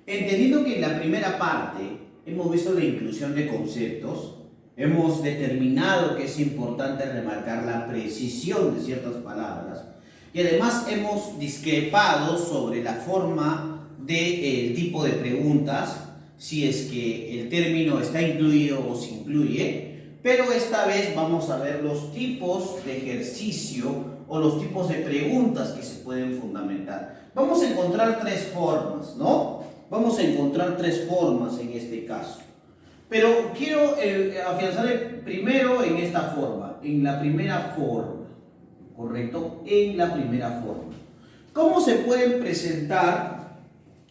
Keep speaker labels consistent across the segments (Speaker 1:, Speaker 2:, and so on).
Speaker 1: Entendiendo que en la primera parte hemos visto la inclusión de conceptos, hemos determinado que es importante remarcar la precisión de ciertas palabras y además hemos discrepado sobre la forma del tipo de preguntas, si es que el término está incluido o se incluye, pero esta vez vamos a ver los tipos de ejercicio o los tipos de preguntas que se pueden fundamentar. Vamos a encontrar tres formas, ¿no? Vamos a encontrar tres formas en este caso. Pero quiero afianzar primero en esta forma, en la primera forma, ¿correcto? En la primera forma. ¿Cómo se pueden presentar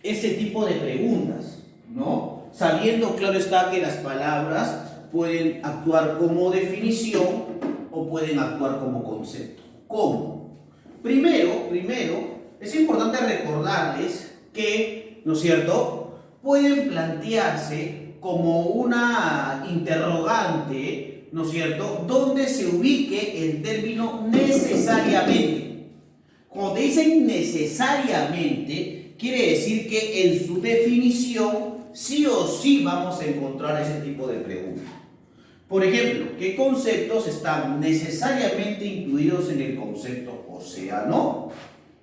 Speaker 1: ese tipo de preguntas, ¿no? Sabiendo, claro está, que las palabras pueden actuar como definición o pueden actuar como concepto. ¿Cómo? Primero, es importante recordarles que, ¿no es cierto?, pueden plantearse como una interrogante, ¿no es cierto?, donde se ubique el término necesariamente. Cuando te dicen necesariamente, quiere decir que en su definición sí o sí vamos a encontrar ese tipo de preguntas. Por ejemplo, ¿qué conceptos están necesariamente incluidos en el concepto océano?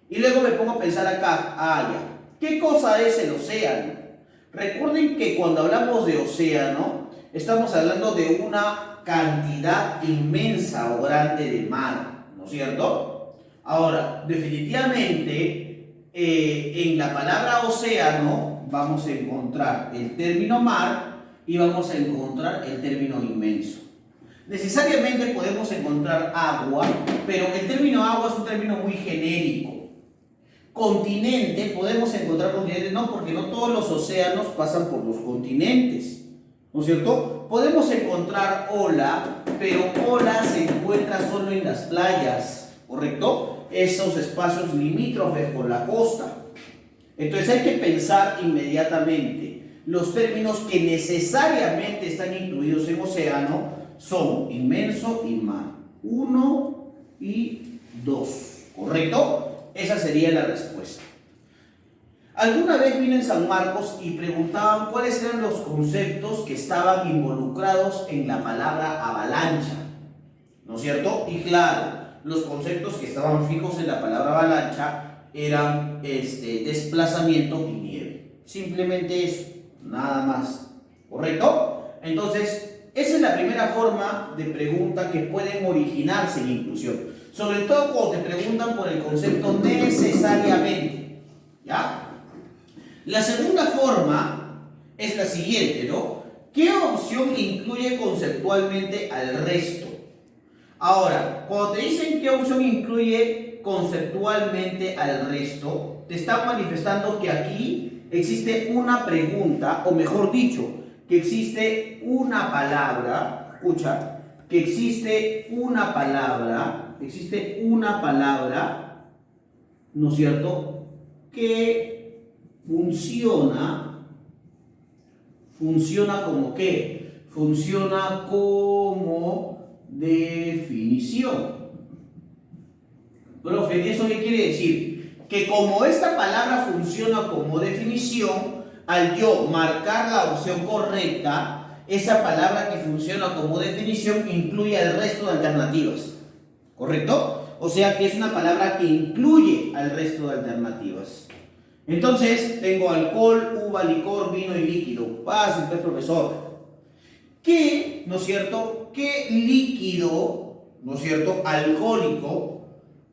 Speaker 1: Y luego me pongo a pensar acá, ya, ¿qué cosa es el océano? Recuerden que cuando hablamos de océano, estamos hablando de una cantidad inmensa o grande de mar, ¿no es cierto? Ahora, definitivamente, en la palabra océano vamos a encontrar el término mar y vamos a encontrar el término inmenso. Necesariamente podemos encontrar agua, pero el término agua es un término muy genérico. Continente, podemos encontrar continentes, no, porque no todos los océanos pasan por los continentes, ¿no es cierto? Podemos encontrar ola, pero ola se encuentra solo en las playas, ¿correcto? Esos espacios limítrofes con la costa. Entonces hay que pensar inmediatamente. Los términos que necesariamente están incluidos en océano son inmenso y mar. 1 y 2, ¿correcto? Esa sería la respuesta. Alguna vez vine en San Marcos y preguntaban cuáles eran los conceptos que estaban involucrados en la palabra avalancha, ¿no es cierto? Y claro, los conceptos que estaban fijos en la palabra avalancha eran desplazamiento y nieve. Simplemente eso, nada más, ¿correcto? Entonces, esa es la primera forma de pregunta que pueden originarse en inclusión. Sobre todo cuando te preguntan por el concepto necesariamente, ¿ya? La segunda forma es la siguiente, ¿no? ¿Qué opción incluye conceptualmente al resto? Ahora, cuando te dicen qué opción incluye conceptualmente al resto, te están manifestando que aquí existe una pregunta, o mejor dicho, que existe una palabra, escucha, que existe una palabra, ¿no es cierto?, que funciona como ¿qué? Funciona como definición. Profe, ¿eso qué quiere decir? Que como esta palabra funciona como definición, al yo marcar la opción correcta, esa palabra que funciona como definición incluye al resto de alternativas, ¿correcto? O sea que es una palabra que incluye al resto de alternativas. Entonces, tengo alcohol, uva, licor, vino y líquido. Fácil, pues, profesor. ¿Qué, no es cierto? ¿Qué líquido, no es cierto, alcohólico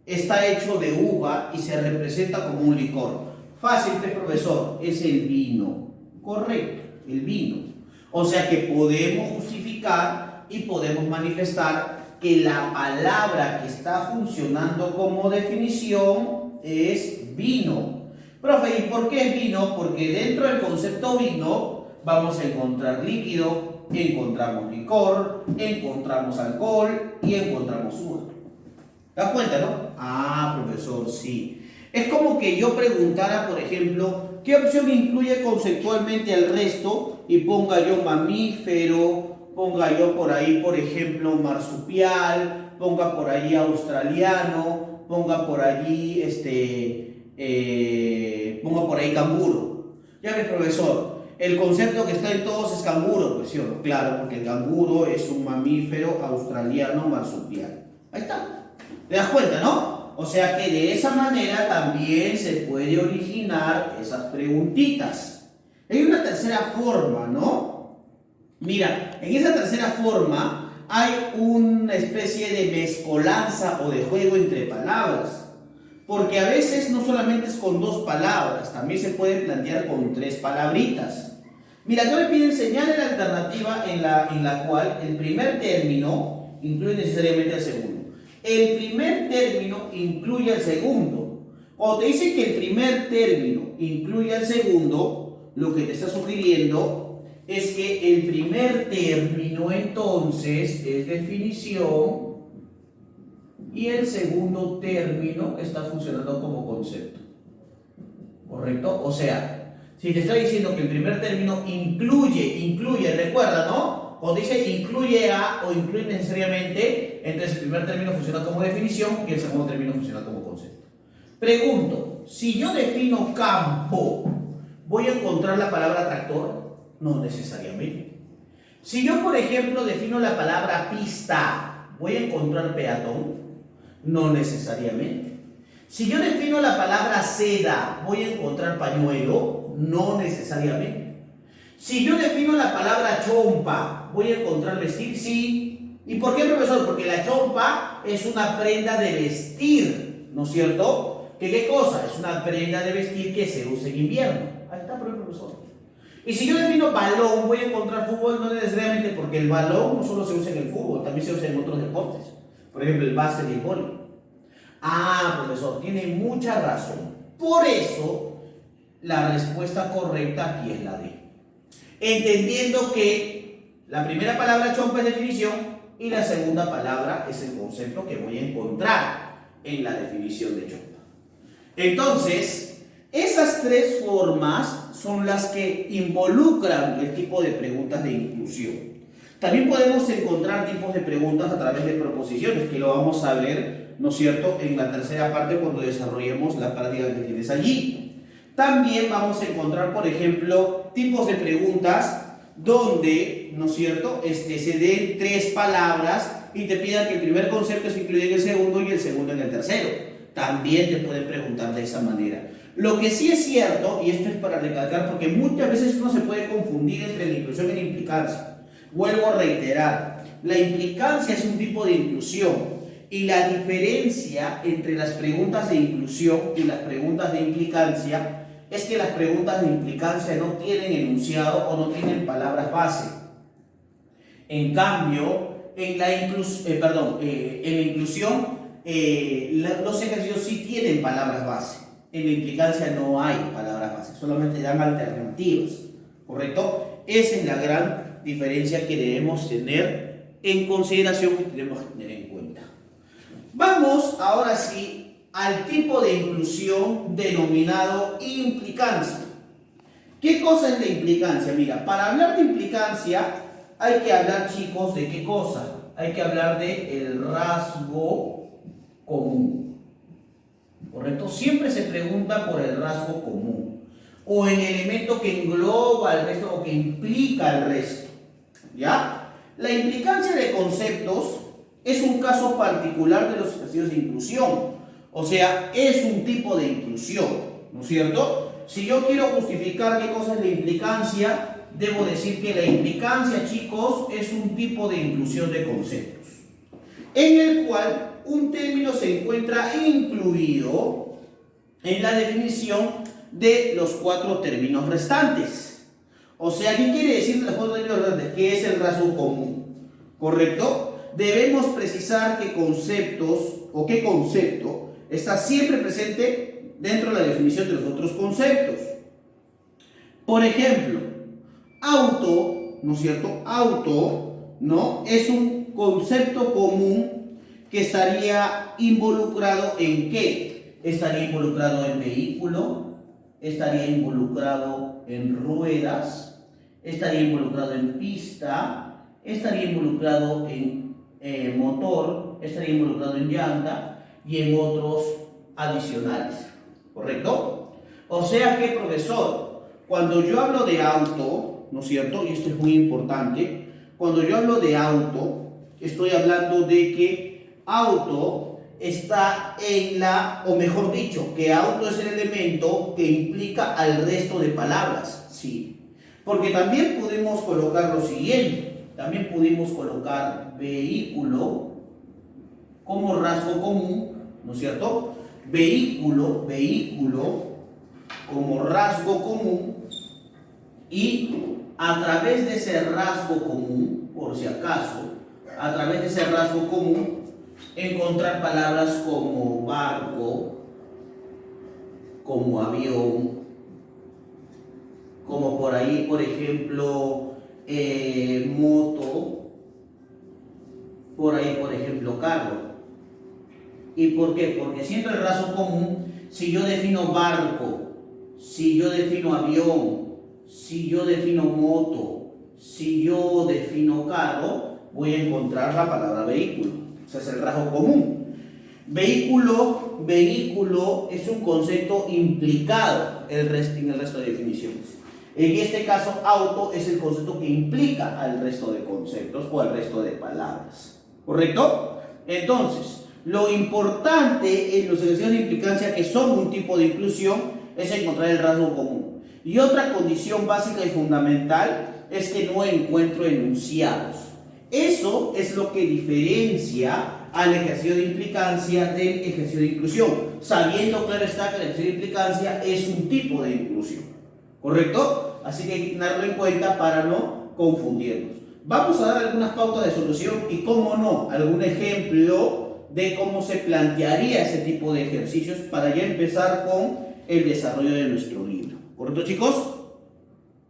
Speaker 1: está hecho de uva y se representa como un licor? Fácil, pues, profesor, es el vino. Correcto, el vino. O sea que podemos justificar y podemos manifestar que la palabra que está funcionando como definición es vino. Profe, ¿y por qué es vino? Porque dentro del concepto vino vamos a encontrar líquido, encontramos licor, encontramos alcohol y encontramos uva. ¿Te das cuenta, no? Profesor, sí. Es como que yo preguntara, por ejemplo, ¿qué opción incluye conceptualmente al resto? Y ponga yo mamífero, ponga yo por ahí, por ejemplo, marsupial, ponga por ahí australiano, ponga por allí, ponga por ahí canguro. Ya ves, profesor, el concepto que está en todos es canguro, pues sí o no, claro, porque el canguro es un mamífero australiano marsupial. Ahí está. ¿Te das cuenta, no? O sea que de esa manera también se puede originar esas preguntitas. Hay una tercera forma, ¿no? Mira, en esa tercera forma hay una especie de mezcolanza o de juego entre palabras. Porque a veces no solamente es con dos palabras, también se puede plantear con tres palabritas. Mira, acá me piden señalar la alternativa en la cual el primer término incluye necesariamente al segundo. El primer término incluye al segundo. Cuando te dice que el primer término incluye al segundo, lo que te está sugiriendo es que el primer término entonces es definición y el segundo término está funcionando como concepto. ¿Correcto? O sea, si te está diciendo que el primer término incluye, recuerda, ¿no? Cuando dice incluye a o incluye necesariamente, entonces el primer término funciona como definición y el segundo término funciona como concepto. Pregunto, si yo defino campo, ¿voy a encontrar la palabra tractor? No necesariamente. Si yo, por ejemplo, defino la palabra pista, ¿voy a encontrar peatón? No necesariamente. Si yo defino la palabra seda, ¿voy a encontrar pañuelo? No necesariamente. Si yo defino la palabra chompa, ¿voy a encontrar vestir? Sí. ¿Y por qué, profesor? Porque la chompa es una prenda de vestir, ¿no es cierto? ¿Qué cosa? Es una prenda de vestir que se usa en invierno. Ahí está, profesor. Y si yo defino balón, ¿voy a encontrar fútbol? No necesariamente, porque el balón no solo se usa en el fútbol, también se usa en otros deportes. Por ejemplo, el básquet y el vóley. Ah, profesor, tiene mucha razón. Por eso, la respuesta correcta aquí es la D. Entendiendo que la primera palabra chompa es definición y la segunda palabra es el concepto que voy a encontrar en la definición de chompa. Entonces, esas tres formas son las que involucran el tipo de preguntas de inclusión. También podemos encontrar tipos de preguntas a través de proposiciones, que lo vamos a ver, ¿no es cierto?, en la tercera parte cuando desarrollemos la práctica que tienes allí. También vamos a encontrar, por ejemplo, tipos de preguntas donde, ¿no es cierto?, se den tres palabras y te pidan que el primer concepto se incluya en el segundo y el segundo en el tercero. También te pueden preguntar de esa manera. Lo que sí es cierto, y esto es para recalcar, porque muchas veces uno se puede confundir entre la inclusión y la implicancia. Vuelvo a reiterar, la implicancia es un tipo de inclusión y la diferencia entre las preguntas de inclusión y las preguntas de implicancia es que las preguntas de implicancia no tienen enunciado o no tienen palabras base. En cambio, en la inclusión, los ejercicios sí tienen palabras base. En la implicancia no hay palabras base, solamente dan alternativas, ¿correcto? Esa es la gran diferencia que debemos tener en consideración, que tenemos que tener en cuenta. Vamos ahora sí al tipo de inclusión denominado implicancia. ¿Qué cosa es la implicancia? Mira, para hablar de implicancia hay que hablar, chicos, ¿de qué cosa? Hay que hablar del rasgo común. ¿Correcto? Siempre se pregunta por el rasgo común o el elemento que engloba al resto o que implica al resto. ¿Ya? La implicancia de conceptos es un caso particular de los ejercicios de inclusión. O sea, es un tipo de inclusión, ¿no es cierto? Si yo quiero justificar qué cosa es la implicancia, debo decir que la implicancia, chicos, es un tipo de inclusión de conceptos, en el cual un término se encuentra incluido en la definición de los cuatro términos restantes. O sea, ¿qué quiere decir los cuatro términos restantes? ¿Qué es el rasgo común? ¿Correcto? Debemos precisar qué conceptos o qué concepto está siempre presente dentro de la definición de los otros conceptos. Por ejemplo, auto, ¿no es cierto? Auto, ¿no? Es un concepto común que estaría involucrado ¿en qué? Estaría involucrado en vehículo, estaría involucrado en ruedas, estaría involucrado en pista, estaría involucrado en motor, estaría involucrado en llanta y en otros adicionales, ¿correcto? O sea que, profesor, cuando yo hablo de auto, ¿no es cierto? Y esto es muy importante. Cuando yo hablo de auto, estoy hablando de que auto está en la, o mejor dicho, que auto es el elemento que implica al resto de palabras, ¿sí? Porque también pudimos colocar lo siguiente. También pudimos colocar vehículo como rasgo común, ¿no es cierto? Vehículo como rasgo común, y a través de ese rasgo común, por si acaso, a través de ese rasgo común, encontrar palabras como barco, como avión, como por ahí, por ejemplo, moto, por ahí, por ejemplo, carro. ¿Y por qué? Porque siendo el rasgo común, si yo defino barco, si yo defino avión, si yo defino moto, si yo defino carro, voy a encontrar la palabra vehículo. Ese es el rasgo común. Vehículo es un concepto implicado en el resto de definiciones. En este caso, auto es el concepto que implica al resto de conceptos o al resto de palabras. ¿Correcto? Entonces, lo importante en los ejercicios de implicancia, que son un tipo de inclusión, es encontrar el rasgo común. Y otra condición básica y fundamental es que no encuentro enunciados. Eso es lo que diferencia al ejercicio de implicancia del ejercicio de inclusión, sabiendo, claro está, que el ejercicio de implicancia es un tipo de inclusión. ¿Correcto? Así que hay que tenerlo en cuenta para no confundirnos. Vamos a dar algunas pautas de solución y, cómo no, algún ejemplo de cómo se plantearía ese tipo de ejercicios para ya empezar con el desarrollo de nuestro libro. ¿Correcto, chicos?